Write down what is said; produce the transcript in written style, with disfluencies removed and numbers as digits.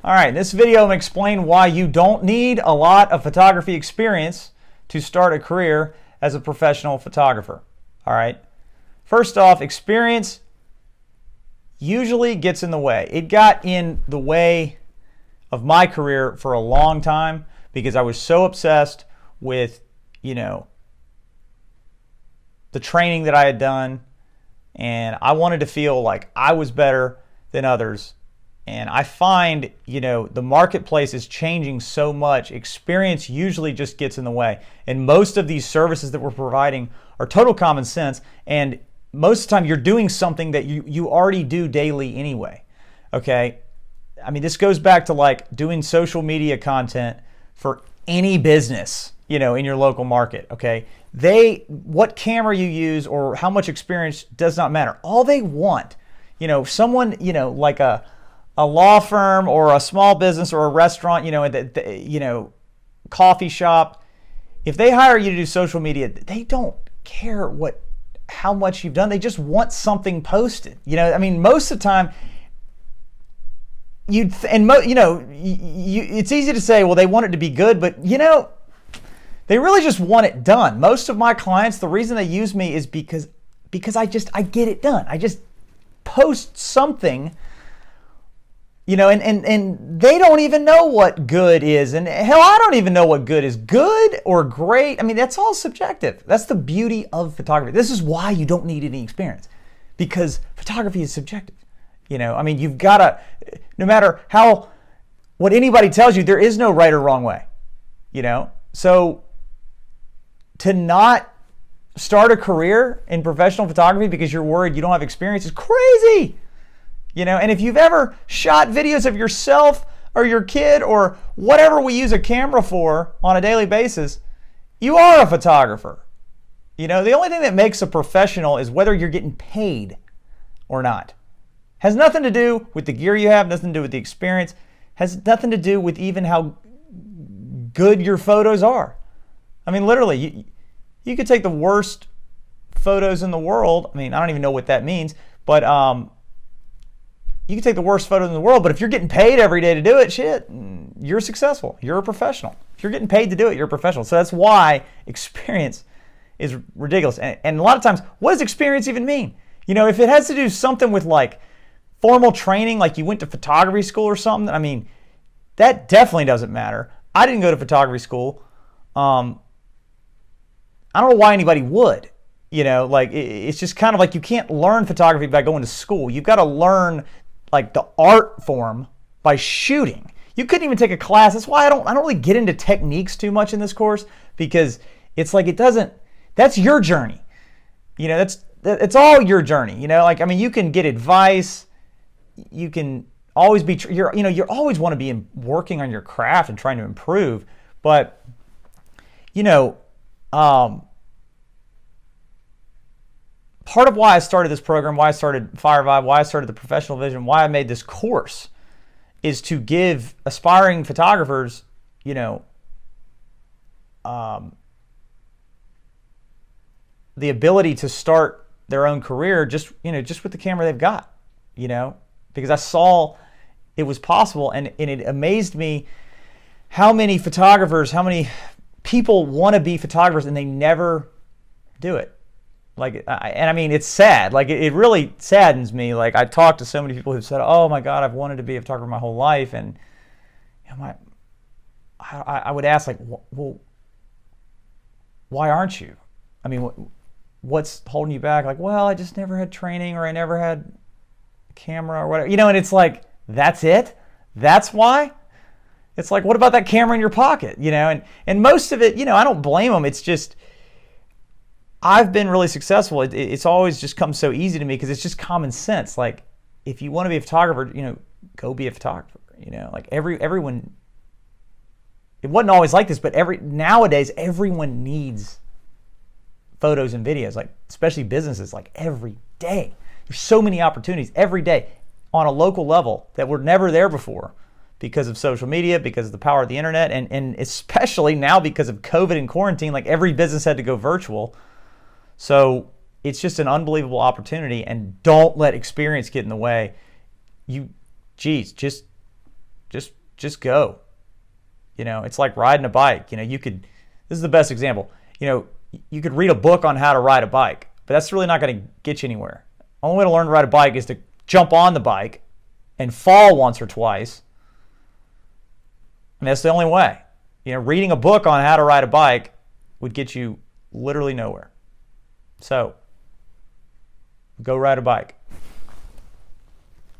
All right, in this video I'm going to explain why you don't need a lot of photography experience to start a career as a professional photographer. All right, first off, experience usually gets in the way. It got in the way of my career for a long time because I was so obsessed with, the training that I had done, and I wanted to feel like I was better than others. And I find, the marketplace is changing so much. Experience usually just gets in the way. And most of these services that we're providing are total common sense. And most of the time you're doing something that you already do daily anyway. Okay? I mean, this goes back to like doing social media content for any business, in your local market. Okay? What camera you use or how much experience does not matter. All they want, someone, like a law firm or a small business or a restaurant, coffee shop, if they hire you to do social media, they don't care how much you've done. They just want something posted. Most of the time, it's easy to say, well, they want it to be good, but they really just want it done. Most of my clients, the reason they use me is because I get it done. I just post something. And they don't even know what good is. And hell, I don't even know what good is. Good or great, that's all subjective. That's the beauty of photography. This is why you don't need any experience, because photography is subjective. You've got to, no matter what anybody tells you, there is no right or wrong way. So to not start a career in professional photography because you're worried you don't have experience is crazy. And if you've ever shot videos of yourself or your kid or whatever we use a camera for on a daily basis, you are a photographer. The only thing that makes a professional is whether you're getting paid or not. Has nothing to do with the gear you have, nothing to do with the experience, has nothing to do with even how good your photos are. Literally, you could take the worst photos in the world. I don't even know what that means, but you can take the worst photos in the world, but if you're getting paid every day to do it, you're successful. You're a professional. If you're getting paid to do it, you're a professional. So that's why experience is ridiculous. And a lot of times, what does experience even mean? If it has to do something with like formal training, like you went to photography school or something, that definitely doesn't matter. I didn't go to photography school. I don't know why anybody would. It's just kind of like you can't learn photography by going to school. You've got to learn like the art form by shooting. You couldn't even take a class. That's why I don't really get into techniques too much in this course, because it's like that's your journey. It's all your journey. You can get advice. You can always be you always want to be working on your craft and trying to improve, but part of why I started this program, why I started Fire Vibe, why I started the Professional Vision, why I made this course is to give aspiring photographers, the ability to start their own career just with the camera they've got, because I saw it was possible, and it amazed me how many people want to be photographers and they never do it. It's sad. It really saddens me. I talked to so many people who said, "Oh my God, I've wanted to be a photographer my whole life," and I would ask, well, why aren't you? What's holding you back? Well, I just never had training, or I never had a camera, or whatever. And it's like, that's it? That's why? It's like, what about that camera in your pocket? And most of it, I don't blame them. It's just, I've been really successful. It's always just come so easy to me because it's just common sense. If you want to be a photographer, go be a photographer. Everyone. It wasn't always like this, but nowadays everyone needs photos and videos. Especially businesses. Every day, there's so many opportunities every day on a local level that were never there before because of social media, because of the power of the internet, and especially now because of COVID and quarantine. Every business had to go virtual. So it's just an unbelievable opportunity, and don't let experience get in the way. Just Just go. It's like riding a bike. This is the best example. You could read a book on how to ride a bike, but that's really not going to get you anywhere. The only way to learn to ride a bike is to jump on the bike and fall once or twice. And that's the only way. Reading a book on how to ride a bike would get you literally nowhere. So, go ride a bike.